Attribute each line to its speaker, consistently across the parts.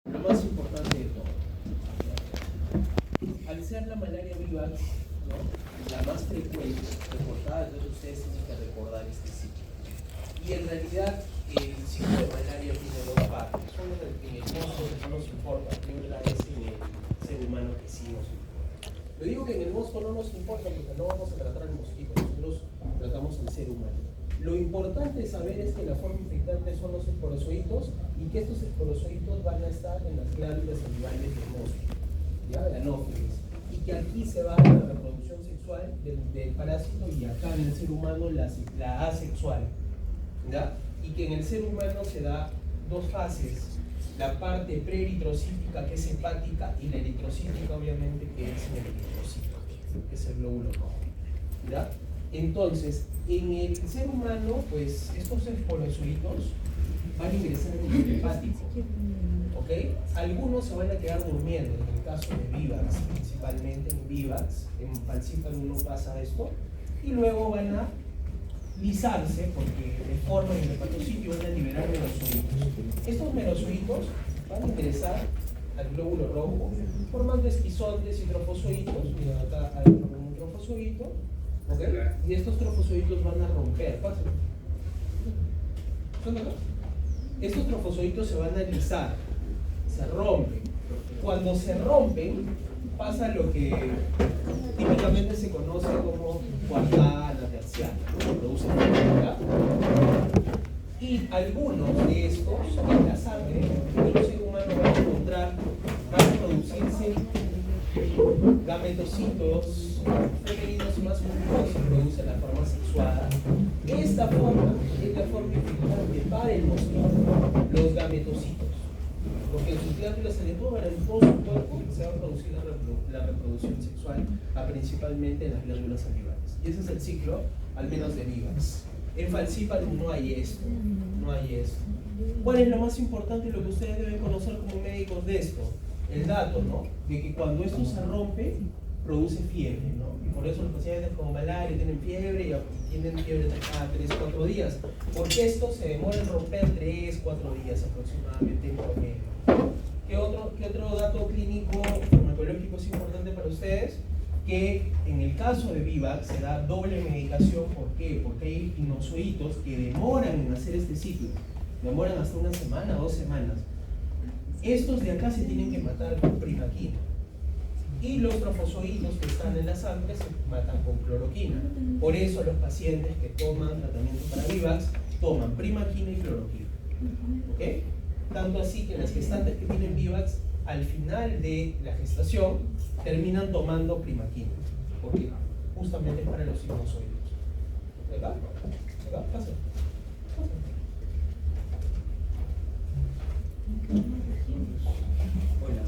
Speaker 1: Lo más importante de todo, al ser la malaria vivax, ¿no?, la más frecuente reportada, entonces ustedes tienen que recordar este ciclo. Y en realidad el ciclo de malaria tiene dos partes. Uno en el mosco que no nos importa, y otra es en el ser humano que sí nos importa. Lo digo que en el mosco no nos importa porque no vamos a tratar al mosquito, nosotros tratamos al ser humano. Lo importante saber es que la forma infectante son los esporozoitos y que estos esporozoitos van a estar en las glándulas salivales del mosco, ¿ya?, de anófeles, y que aquí se va a la reproducción sexual del parásito y acá en el ser humano la asexual, ¿ya?, y que en el ser humano se da dos fases, la parte preeritrocítica, que es hepática, y la eritrocítica obviamente, que es el eritrocito, que es el glóbulo rojo, ¿ya? Entonces, en el ser humano, pues estos esporozoitos van a ingresar en el hepático, ¿ok? Algunos se van a quedar durmiendo, en el caso de Vivax, principalmente en Vivax, en Falciparum no pasa esto, y luego van a lisarse porque deforman el hepatocito y van a liberar merozoitos. Estos merozoitos van a ingresar al glóbulo rojo, formando esquizontes y trofozoitos. Miren, acá hay un trofozoito, ¿ok? Y estos trofozoitos van a romper. Pásenlo. ¿Son acá? Estos trofozoitos se van a lisar, se rompen. Cuando se rompen, pasa lo que típicamente se conoce como coartada terciana, ¿no? Se produce fertilidad. Y algunos de estos en la sangre del ser humano van a encontrar, van a producirse gametocitos femeninos y masculinos, se produce la forma sexuada. Esta forma es la forma infectante para el mosquito, los gametocitos, porque en sus glándulas se devoran en todo su cuerpo y se va a producir la reproducción sexual, principalmente en las glándulas salivales. Y ese es el ciclo, al menos de Vivax. En Falciparum no hay esto, no hay esto. ¿Cuál es lo más importante y lo que ustedes deben conocer como médicos de esto? El dato, ¿no?, de que cuando esto se rompe, produce fiebre, ¿no? Y por eso los pacientes con malaria tienen fiebre y tienen fiebre cada 3-4 días, porque esto se demora en romper 3-4 días aproximadamente en promedio. ¿Qué otro dato clínico farmacológico es importante para ustedes? Que en el caso de Vivax se da doble medicación. ¿Por qué? Porque hay inozoitos que demoran en hacer este ciclo, demoran hasta 1 semana, 2 semanas. Estos de acá se tienen que matar con primaquina. Y los trofozoitos que están en la sangre se matan con cloroquina. Por eso los pacientes que toman tratamiento para Vivax toman primaquina y cloroquina, ¿ok? Tanto así que las gestantes que tienen Vivax al final de la gestación terminan tomando primaquina, porque justamente es para los inozoides. ¿Acá? ¿Acá? Pasa. Hola.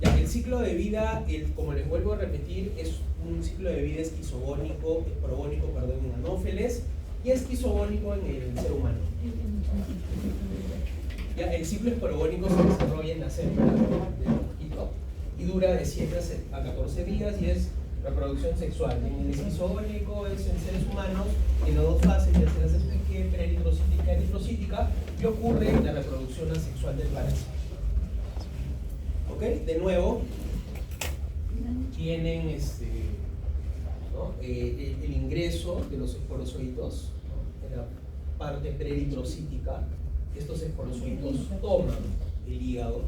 Speaker 1: Ya, el ciclo de vida, como les vuelvo a repetir, es un ciclo de vida esquizogónico, en anófeles, y esquizogónico en el ser humano. Ya, el ciclo esporogónico se desarrolla en la célula del mosquito y dura de 7 a 14 días y es reproducción sexual. En el esquizogónico es en seres humanos, en las dos fases, ya se las expliqué, preeritrocítica y eritrocítica, y ocurre la reproducción asexual del parásito. ¿Ok? De nuevo, tienen ¿no?, el ingreso de los esporozoitos, ¿no?, en la parte preeritrocítica. Estos esporozoitos toman el hígado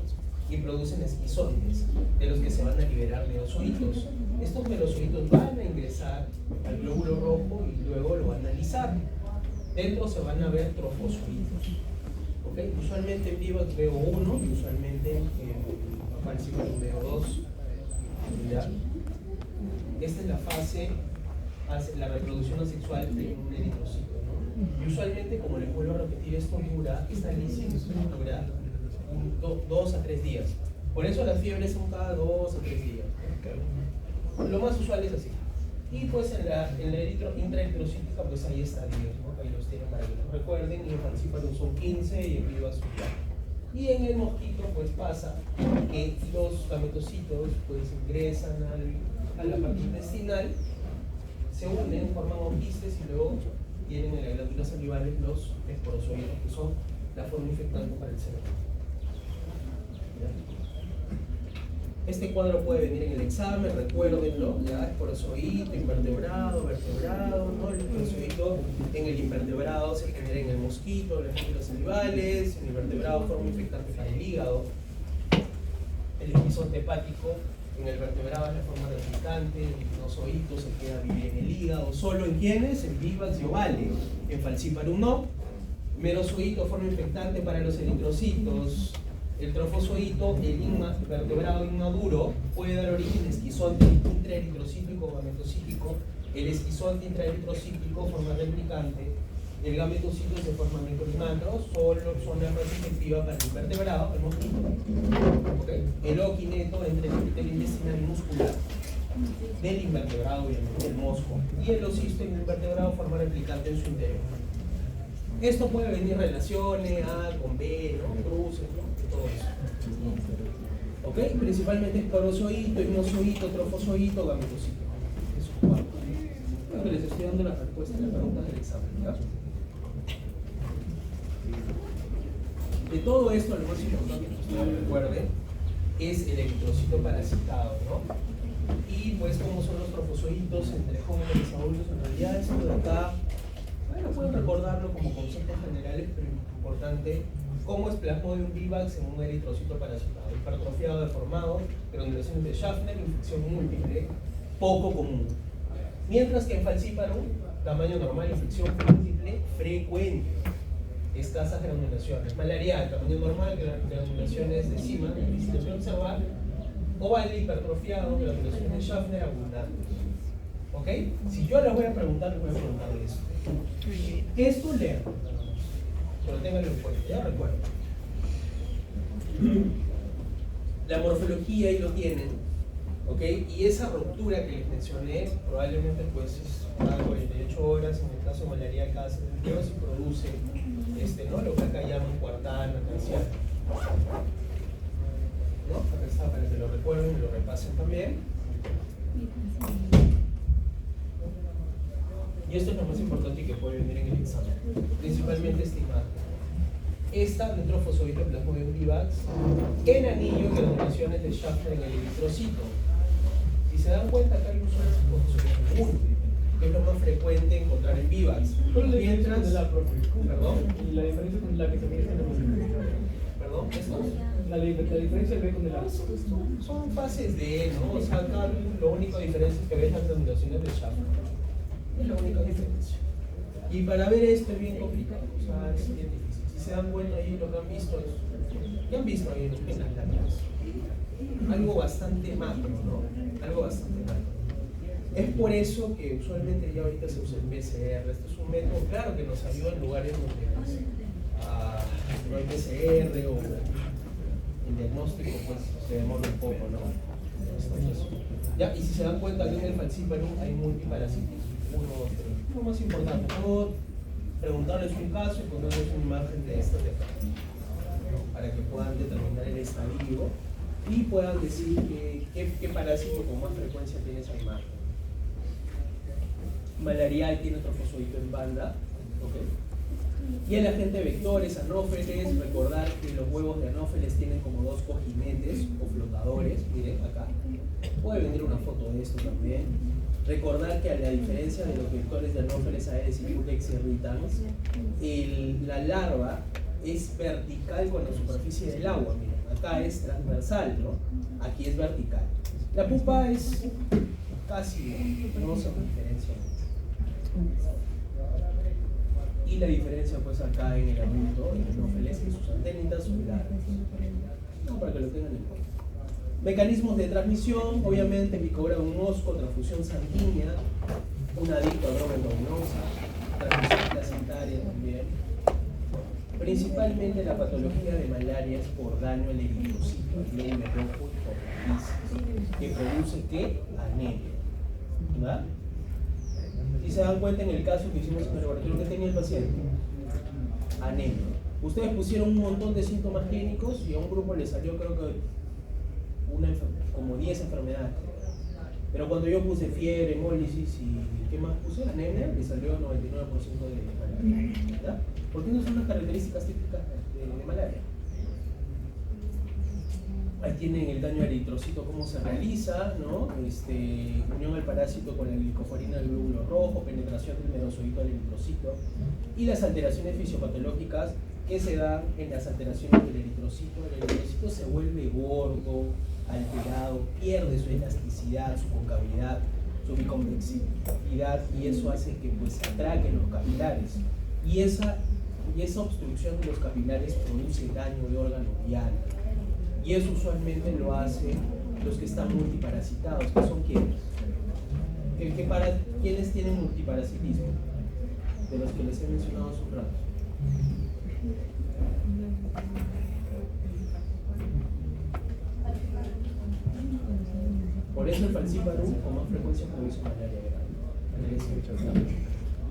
Speaker 1: y producen esquizontes, de los que se van a liberar merozoitos. Estos merozoitos van a ingresar al glóbulo rojo y luego lo van a lisar. Dentro se van a ver trofozoitos. ¿Okay? Usualmente en Vivax veo 1 y usualmente en Falciparum veo 2. ¿Ya? Esta es la fase, la reproducción asexual de un eritrocito, ¿no? Y usualmente, como les vuelvo a repetir, esta lisión dura 2 a 3 días. Por eso las fiebres son cada 2 a 3 días. Lo más usual es así. Y pues en la intraeritrocítica, pues hay estadios, ¿no? Ahí los tienen para que los recuerden. Y en Falciparum son 15 y en Vivax son 4. Y en el mosquito pues pasa que los gametocitos pues ingresan a la parte intestinal, se unen, forman oquistes y luego tienen en las glándulas salivales los esporozoides, que son la forma infectante para el cerebro. Este cuadro puede venir en el examen, recuérdenlo, ya es porozoíto, invertebrado, vertebrado, ¿no? El porozoíto en el invertebrado se genera en el mosquito, en los líquidos salivales, el invertebrado forma infectante para el hígado, el esquizonte hepático en el vertebrado es la forma replicante, el inozoíto se queda a vivir en el hígado, ¿solo en quiénes? En vivax y ovales, en falciparum no, merozoíto forma infectante para los eritrocitos. El trofozoito, el vertebrado inmaduro, puede dar origen a esquizonte intraeritrocítico o gametocítico. El esquizonte intraeritrocítico forma replicante. El gametocito se forma microlimatros, solo son la más efectiva para el vertebrado, el mosquito. ¿Okay? El oquineto entre el epitelio intestinal y muscular del invertebrado, obviamente, el mosco. Y el ocisto en el invertebrado forma replicante en su interior. Esto puede venir relaciones A con B, ¿no? Cruces, ¿no? Todo eso. ¿Ok? Principalmente es porozoíto, hipnozoíto, trofozoíto, gametocito. Eso es cuatro. Creo que les estoy dando las respuestas a las preguntas del examen, ¿ya? De todo esto, lo más importante que ustedes recuerden es el eritrocito parasitado, ¿no? Y pues cómo son los trofozoitos entre jóvenes y adultos. En realidad esto de acá, bueno, pueden recordarlo como conceptos generales, pero es importante cómo es Plasmodium vivax en un eritrocito parasitado, hipertrofiado, deformado, granulaciones de Schaffner, infección múltiple, poco común. Mientras que en falciparum, tamaño normal, infección múltiple, frecuente, escasas granulaciones. Malarial, tamaño normal, granulaciones de cima, difíciles de observar. Oval, hipertrofiado, granulaciones de Schaffner, abundantes. ¿Ok? Si yo les voy a preguntar, les voy a preguntar eso. Esto leo, pero ténganlo en cuenta, ya recuerdo. La morfología ahí lo tienen, ¿ok? Y esa ruptura que les mencioné, probablemente pues es cada 48 horas, en el caso de malaria cada 72 horas, se produce ¿no? Lo que acá llaman cuartana, terciana. ¿No? Acá está para que lo recuerden y lo repasen también. Y esto es lo más importante que puede venir en el examen, principalmente esta imagen. Esta de trofozoito Plasmodium vivax en anillo y granulaciones de Schaffner en el eritrocito. Si se dan cuenta, acá hay un solo trofozoito múltiple, que es lo más frecuente encontrar en vivax. Mientras, ¿perdón?
Speaker 2: ¿Y la diferencia con la que se mide en la
Speaker 1: ¿Perdón? ¿Estos?
Speaker 2: La diferencia ve con el A.
Speaker 1: Son fases de, ¿no? O sea, acá lo único diferencia es que ves las granulaciones de Schaffner. Es la única diferencia. Y para ver esto es bien complicado, o sea, es bien difícil. Si se dan cuenta ahí lo que han visto es, ¿qué han visto ahí en las láminas? Algo bastante macro, ¿no? Algo bastante macro. Es por eso que usualmente ya ahorita se usa el PCR. Este es un método, claro que nos ayuda en lugares donde no hay PCR o el diagnóstico pues se demora un poco, ¿no? Ya, y si se dan cuenta aquí en el falciparum hay multiparasitismo. 1, 2, 3. Lo más importante, puedo preguntarles un caso y ponerles una imagen de esta de acá, ¿no? Para que puedan determinar el estadio y puedan decir qué parásito con más frecuencia tiene esa imagen. Malarial tiene trofozoito en banda, ¿ok? Y el agente vectores, anófeles, recordar que los huevos de anófeles tienen como dos cojinetes o flotadores, miren acá. Puede venir una foto de esto también. Recordar que a la diferencia de los vectores de Anopheles aedes y Pulex irritans, la larva es vertical con la superficie del agua. Miren, acá es transversal, ¿no? Aquí es vertical. La pupa es casi, no se diferencia mucho. Y la diferencia pues acá en el adulto, en Anopheles, que sus antenitas son largas. No, para que lo tengan en cuenta. Mecanismos de transmisión, obviamente, picobra de un mosco, transfusión sanguínea, un adicto a droga endovenosa, transmisión placentaria también. Principalmente la patología de malaria es por daño al eritrocito, al globo rojo y que produce ¿qué? Anemia. ¿Verdad? Si se dan cuenta en el caso que hicimos en el laboratorio que tenía el paciente, anemia. Ustedes pusieron un montón de síntomas clínicos y a un grupo le salió creo que como 10 enfermedades. Pero cuando yo puse fiebre, hemólisis y ¿qué más puse? Anemia, le salió 99% de malaria. ¿Verdad? ¿Por qué no son las características típicas de malaria? Ahí tienen el daño al eritrocito, cómo se realiza, ¿no? Unión al parásito con la glicoforina del glóbulo rojo, penetración del merozoito al eritrocito y las alteraciones fisiopatológicas que se dan en las alteraciones del eritrocito. El eritrocito se vuelve gordo, alterado, pierde su elasticidad, su concavidad, su biconvexidad, y eso hace que pues atraquen los capilares. Y esa obstrucción de los capilares produce daño de órgano vial. Y eso usualmente lo hacen los que están multiparasitados, que son quienes. ¿Quiénes tienen multiparasitismo? De los que les he mencionado hace un rato. Por eso el falciparum con más frecuencia produce malaria grave.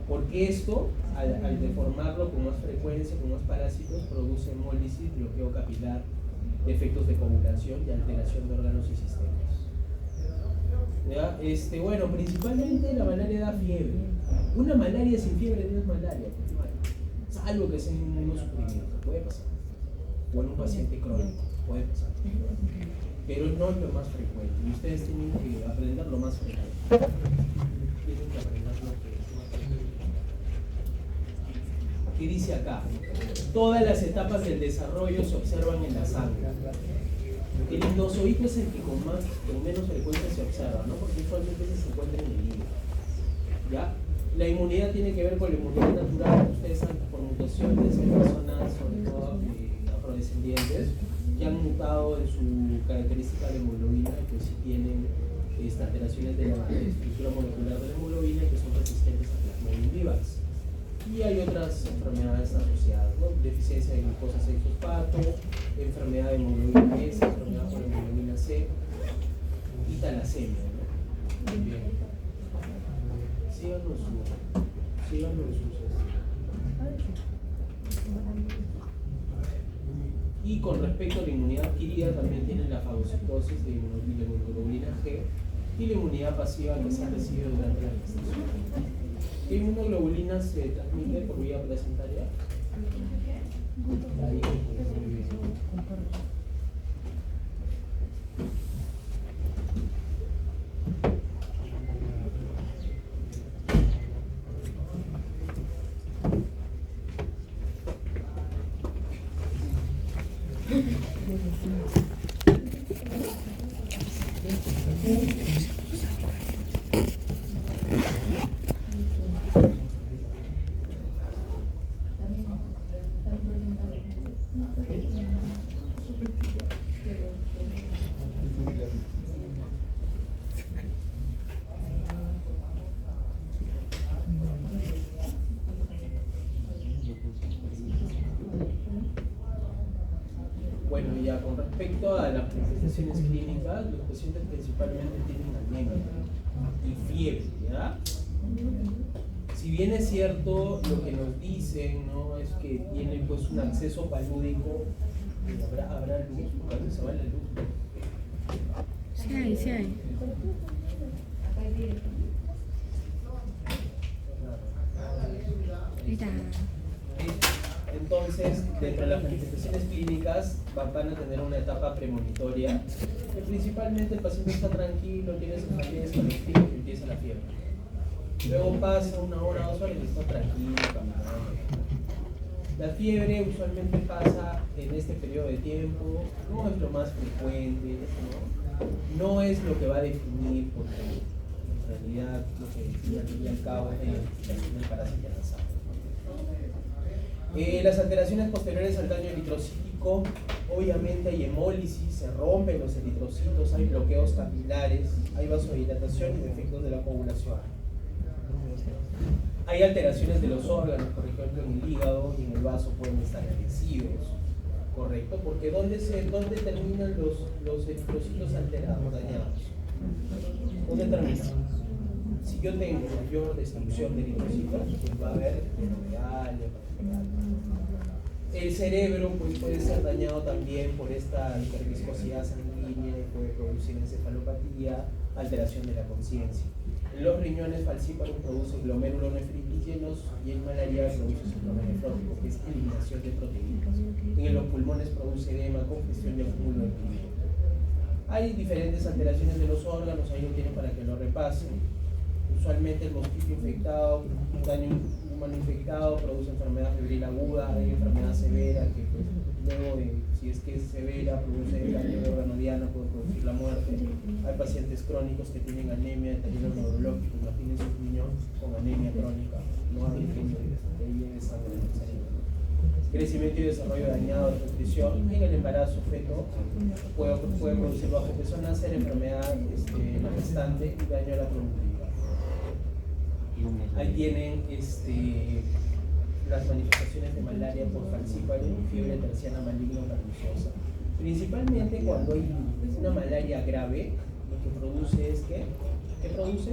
Speaker 1: Porque esto, al deformarlo con más frecuencia, con más parásitos, produce hemólisis, bloqueo capilar, defectos de coagulación y alteración de órganos y sistemas. ¿Ya? Bueno, principalmente la malaria da fiebre. Una malaria sin fiebre no es malaria, salvo que sea en un inmunosuprimiento, puede pasar. O en un paciente crónico, puede pasar. Pero no es lo más frecuente, y ustedes tienen que aprender lo más frecuente. Tienen que aprender lo que es más frecuente. ¿Qué dice acá? Todas las etapas del desarrollo se observan en la sangre. El inozoito es el que con menos frecuencia se observa, ¿no? Porque usualmente se encuentra en el hígado. ¿Ya? La inmunidad tiene que ver con la inmunidad natural. Ustedes saben que por mutaciones en personas, sobre todo afrodescendientes, que han mutado en su característica de hemoglobina, que sí tienen alteraciones de la estructura molecular de la hemoglobina y que son resistentes a Plasmodium vivax. Y hay otras enfermedades asociadas, ¿no? Deficiencia de glucosa 6-fosfato, enfermedad de hemoglobina S, enfermedad por hemoglobina C y talasemia, ¿no? Muy bien. Síganos sus. Y con respecto a la inmunidad adquirida, también tienen la fagocitosis de inmunoglobulina G y la inmunidad pasiva que se recibe durante la gestación. ¿Qué inmunoglobulina se transmite por vía placentaria? Ahí, muy bien. Bueno, ya con respecto a las manifestaciones clínicas, los pacientes principalmente tienen anemia y fiebre, ¿ya? Si bien es cierto lo que nos dicen, ¿no? Es que tienen pues un acceso palúdico, ¿habrá luz? Porque a veces se va la luz.
Speaker 3: Sí hay, sí hay. Mira.
Speaker 1: Entonces, dentro de las manifestaciones clínicas van a tener una etapa premonitoria, que principalmente el paciente está tranquilo, tiene cefalea, escalofríos y empieza la fiebre. Luego pasa 1 hora, 2 horas y está tranquilo, caminando. La fiebre usualmente pasa en este periodo de tiempo, no es lo más frecuente, no es lo que va a definir, porque en realidad lo que al fin y al cabo es la identificación del parásito en la sangre. Las alteraciones posteriores al daño eritrocítico, obviamente hay hemólisis, se rompen los eritrocitos, hay bloqueos capilares, hay vasodilatación y defectos de la coagulación. Hay alteraciones de los órganos, por ejemplo en el hígado y en el vaso pueden estar adhesivos, ¿correcto? Porque ¿dónde terminan los eritrocitos alterados, dañados? ¿Dónde terminan? Si yo tengo mayor destrucción de eritrocitos, pues va a haber hemorragia. El cerebro pues, puede ser dañado también por esta hiperviscosidad sanguínea y puede producir encefalopatía, alteración de la conciencia. En los riñones falciparum produce glomerulonefritis llenos y en malaria produce síndrome nefrótico, que es eliminación de proteínas. En los pulmones produce edema, congestión y acúmulo de pulmón. Hay diferentes alteraciones de los órganos, ahí lo tienen para que lo repasen. Usualmente el mosquito infectado, un daño humano infectado produce enfermedad febril aguda, hay enfermedad severa que pues, luego de, si es que es severa, produce daño de órgano diana, puede producir la muerte. Hay pacientes crónicos que tienen anemia, deterioro neurológico, imagínense un niño con anemia crónica, no hay de sangre en el cerebro. Crecimiento y desarrollo dañado de nutrición, y en el embarazo feto puede producir bajo peso nacer, enfermedad la gestante y daño a la productividad. Ahí tienen las manifestaciones de malaria por falciparum y fiebre terciana maligna o perniciosa. Principalmente cuando hay una malaria grave, lo que produce es ¿qué produce?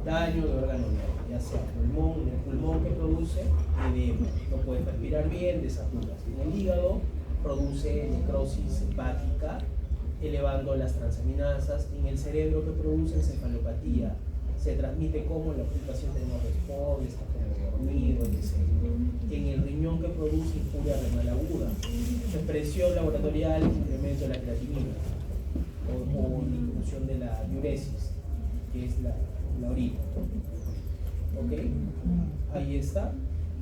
Speaker 1: Daño de órgano vital, ya sea pulmón, el pulmón que produce edema, no puede respirar bien, desaturas. En el hígado produce necrosis hepática, elevando las transaminasas. En el cerebro que produce encefalopatía, se transmite como el paciente no responde, está como dormido, etc. En el riñón que produce infuria renal aguda, presión laboratorial, incremento de la creatinina o disminución de la diuresis, que es la orina. ¿Ok? Ahí está.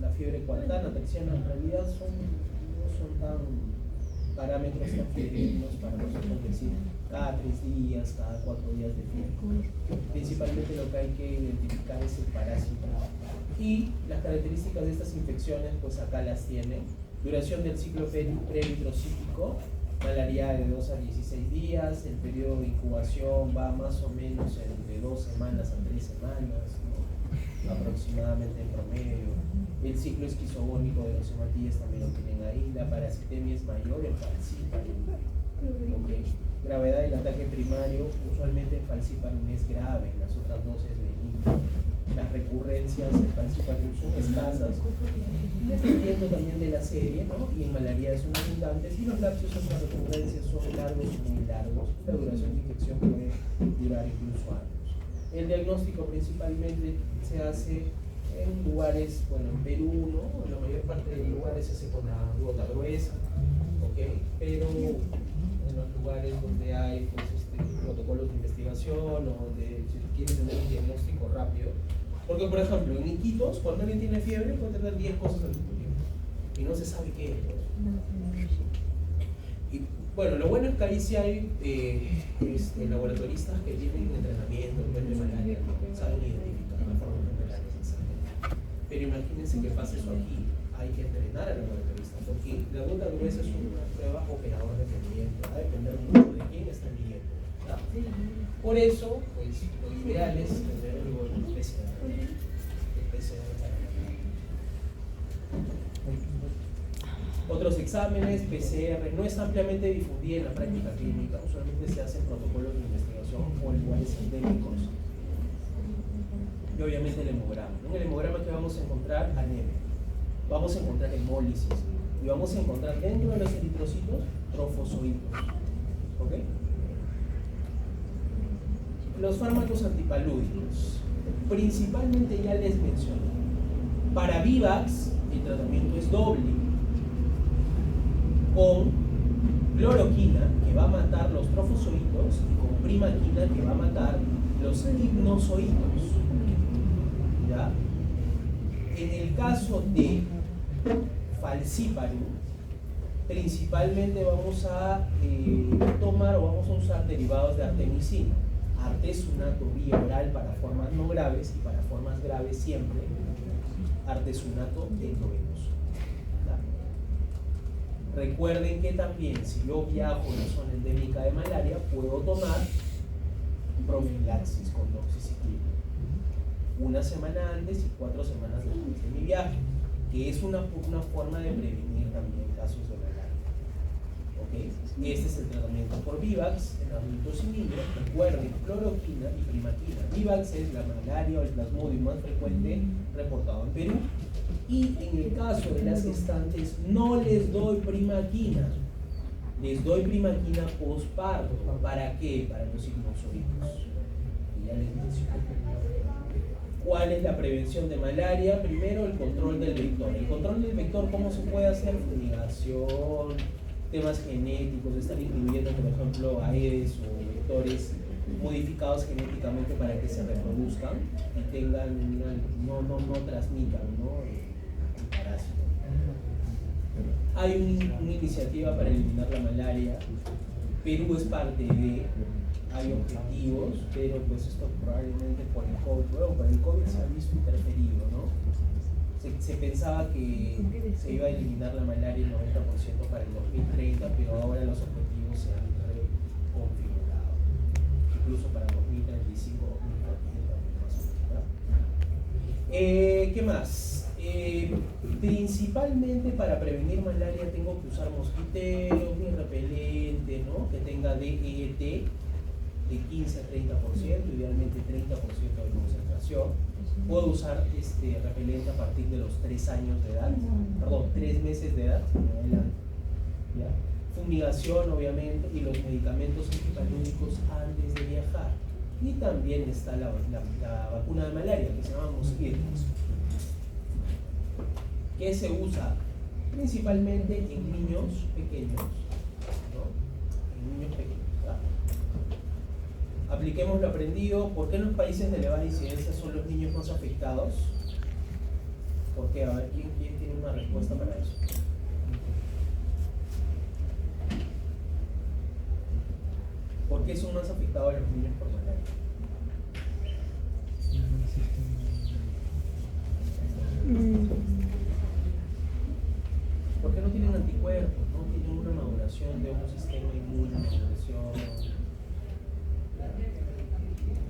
Speaker 1: La fiebre cuartana, terciana, en realidad no son tan parámetros tan fidedignos para nosotros decir cada 3 días, cada 4 días de fiebre. Principalmente lo que hay que identificar es el parásito. Y las características de estas infecciones, pues acá las tienen. Duración del ciclo preeritrocítico, malaria de 2 a 16 días, el periodo de incubación va más o menos entre 2 semanas a 3 semanas, ¿no? Aproximadamente en promedio. El ciclo esquizogónico de los hematíes también lo tienen ahí. La parasitemia es mayor en falciparum. Okay. Gravedad del ataque primario, usualmente en falciparum es grave, en las otras dos es benigno. Las recurrencias en falciparum son escasas, dependiendo también de la serie, ¿no? Y en malaria son abundantes, y los lapsos entre recurrencias son largos y muy largos. La duración de infección puede durar incluso años. El diagnóstico principalmente se hace en lugares, bueno, en Perú, ¿no? La mayor parte de los lugares se hace con la gota gruesa, ¿ok? Pero en los lugares donde hay pues, protocolos de investigación o donde se quiere tener un diagnóstico rápido, porque por ejemplo en Iquitos, cuando alguien tiene fiebre puede tener 10 cosas al mismo tiempo y no se sabe qué es. Y bueno, lo bueno es que ahí sí hay laboratoristas que tienen entrenamiento en nivel de malaria, saben identificar la forma de malaria. Pero imagínense que pasa eso aquí, hay que entrenar al laboratorista, porque la gota gruesa es una prueba operador dependiente, va a depender mucho de quién está midiendo. Por eso, pues, lo ideal es tener el PCR. Otros exámenes, PCR, no es ampliamente difundida en la práctica clínica, usualmente se hacen protocolos de investigación o en lugares endémicos. Y obviamente el hemograma. En el hemograma que vamos a encontrar anemia, vamos a encontrar hemólisis y vamos a encontrar dentro de los eritrocitos trofosocitos. ¿Ok? Los fármacos antipalúdicos, principalmente ya les mencioné. Para Vivax el tratamiento es doble, con cloroquina que va a matar los trofosocitos y con primaquina que va a matar los hipnozoitos. ¿Ya? En el caso de falciparum, principalmente vamos a tomar o vamos a usar derivados de artemisina, artesunato vía oral para formas no graves y para formas graves siempre artesunato endovenoso. Recuerden que también si yo viajo a una zona endémica de malaria puedo tomar profilaxis con doxiciclina 1 semana antes y 4 semanas después de mi viaje, que es una forma de prevenir también casos de malaria. ¿Okay? Este es el tratamiento por Vivax en adultos y niños. Recuerden, cloroquina y primaquina. Vivax es la malaria o el plasmodium más frecuente reportado en Perú. Y en el caso de las gestantes no les doy primaquina, les doy primaquina postparto. ¿Para qué? Para los hipnozoitos. Y ya les mencioné. ¿Cuál es la prevención de malaria? Primero, el control del vector. El control del vector, ¿cómo se puede hacer? Fumigación, temas genéticos, están incluyendo, por ejemplo, AEDs o vectores modificados genéticamente para que se reproduzcan y tengan no transmitan, ¿no? El parásito. Hay una iniciativa para eliminar la malaria. Perú es parte de, hay objetivos, pero pues esto probablemente por el COVID, bueno, por el COVID se ha visto interferido, ¿no? Se pensaba que se iba a eliminar la malaria el 90% para el 2030, pero ahora los objetivos se han reconfigurado, incluso para 2035, 2040, más o menos, ¿verdad? ¿Qué más? Principalmente para prevenir malaria tengo que usar mosquiteros, mi repelente, ¿no? Que tenga DET de 15 a 30%, idealmente 30% de concentración. Puedo usar repelente a partir de los 3 años de edad, perdón, 3 meses de edad en adelante, ¿ya? Fumigación, obviamente, y los medicamentos antipalúdicos antes de viajar. Y también está la vacuna de malaria, que se llama mosquitos, que se usa principalmente en niños pequeños, ¿no? En niños pequeños, ¿verdad? Apliquemos lo aprendido. ¿Por qué en los países de elevada incidencia son los niños más afectados? ¿Por qué? A ver, ¿quién tiene una respuesta para eso? ¿Por qué son más afectados los niños por malaria? Porque no tienen anticuerpos, no tienen una maduración de un sistema inmune,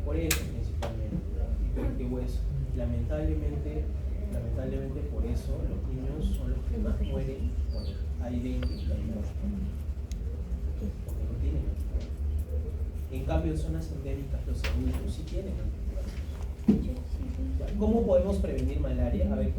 Speaker 1: por eso principalmente, porque pues, lamentablemente por eso los niños son los que más mueren cuando hay dengue y hay porque no tienen anticuerpos. En cambio en zonas endémicas los adultos sí tienen anticuerpos. ¿Cómo podemos prevenir malaria? A ver,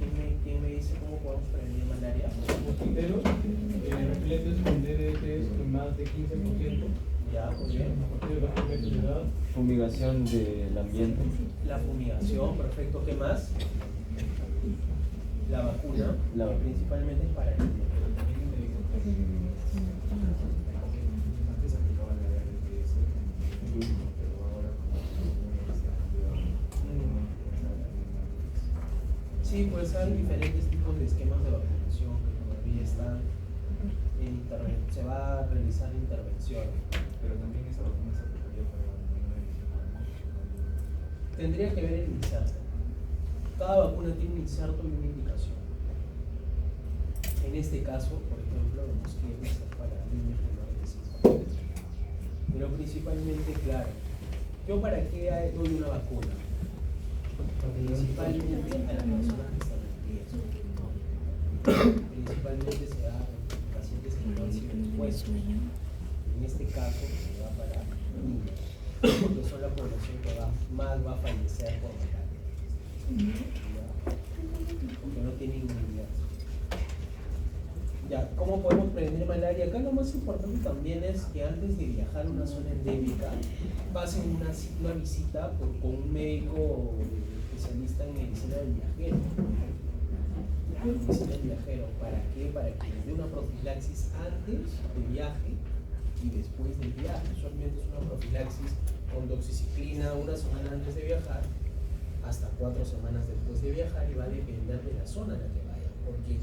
Speaker 1: ¿quién me dice cómo podemos prevenir malaria?
Speaker 2: Mosquiteros, repelentes con DDTs con más de 15%.
Speaker 1: Ya, muy bien.
Speaker 2: A partir de los 3 meses de edad.
Speaker 4: Fumigación del ambiente.
Speaker 1: La fumigación, perfecto. ¿Qué más? La vacuna, principalmente es para el niño.
Speaker 5: Antes aplicaba la RTS, pero ahora
Speaker 1: Sí, pues hay diferentes tipos de esquemas de vacunación que todavía están en se va a realizar intervención.
Speaker 5: pero también esa vacuna se aplicaría para menores de 5 años.
Speaker 1: Tendría que ver el inserto. Cada vacuna tiene un inserto y una indicación. En este caso, por ejemplo, los mosquitos es para niños menores de 5 años. Pero principalmente, claro, ¿yo para qué doy una vacuna? Principalmente a las personas que están en riesgo. Principalmente se da en pacientes que no han sido expuestos. En este caso se da para niños, porque son la población que más va a fallecer por malaria, porque no tienen inmunidad. Ya, ¿cómo podemos prevenir malaria? Acá lo más importante también es que antes de viajar a una zona endémica pasen una visita con un médico especialista en medicina del viajero. Medicina del viajero, ¿para qué? Para que les dé una profilaxis antes del viaje y después del viaje. Usualmente es una profilaxis con doxiciclina una semana antes de viajar hasta 4 semanas después de viajar, y va a depender de la zona a la que vayan, porque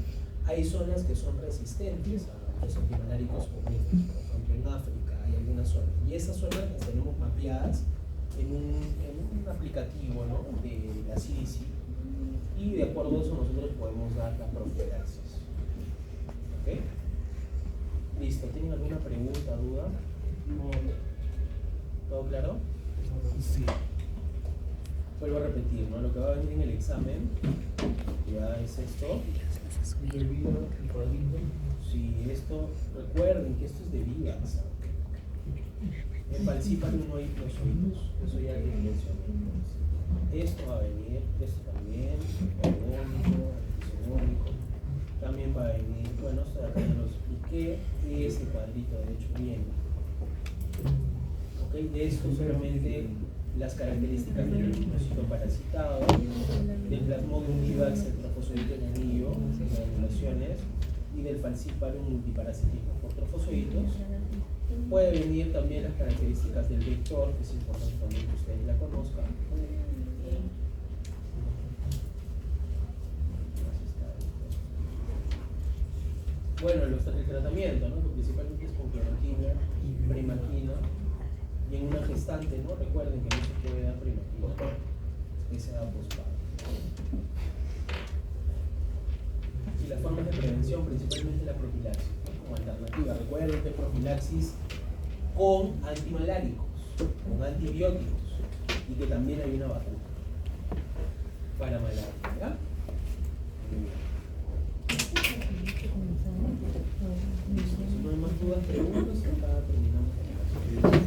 Speaker 1: hay zonas que son resistentes a los antimaláricos comunes. Por ejemplo, en África hay algunas zonas, y esas zonas las tenemos mapeadas en un aplicativo, ¿no?, de la CDC, y de acuerdo a eso nosotros podemos dar la profilaxis. ¿Ok? Listo. ¿Tienen alguna pregunta, duda? ¿Todo claro?
Speaker 2: Sí.
Speaker 1: Vuelvo a repetir, ¿no? Lo que va a venir en el examen ya es esto.
Speaker 2: Debido y cuadrito.
Speaker 1: Sí, esto, recuerden que esto es de vida. En Falciparum no hay los oídos, eso ya les mencioné. Esto va a venir, esto también, orgónico, isogónico. También va a venir, bueno, esto de acá ya lo expliqué, este cuadrito de hecho viene. ¿Ok? De esto solamente las características del linfocito parasitado, del Plasmodium vivax, el trofosforito en anillo, las granulaciones, y del Falciparum multiparasitismo por trofocitos. Puede venir también las características del vector, que es importante también que ustedes la conozcan. Bueno, el tratamiento, ¿no? Que principalmente es con cloroquina, primaquina, y en una gestante, ¿no? Recuerden que no se puede dar primaquina, que se da postparto. Y las formas de prevención, principalmente la profilaxis, ¿no? Como alternativa. Recuerden que profilaxis con antimaláricos, con antibióticos, y que también hay una vacuna para malaria, ¿ya? Muy bien. Si no hay más dudas, preguntas, acá terminamos.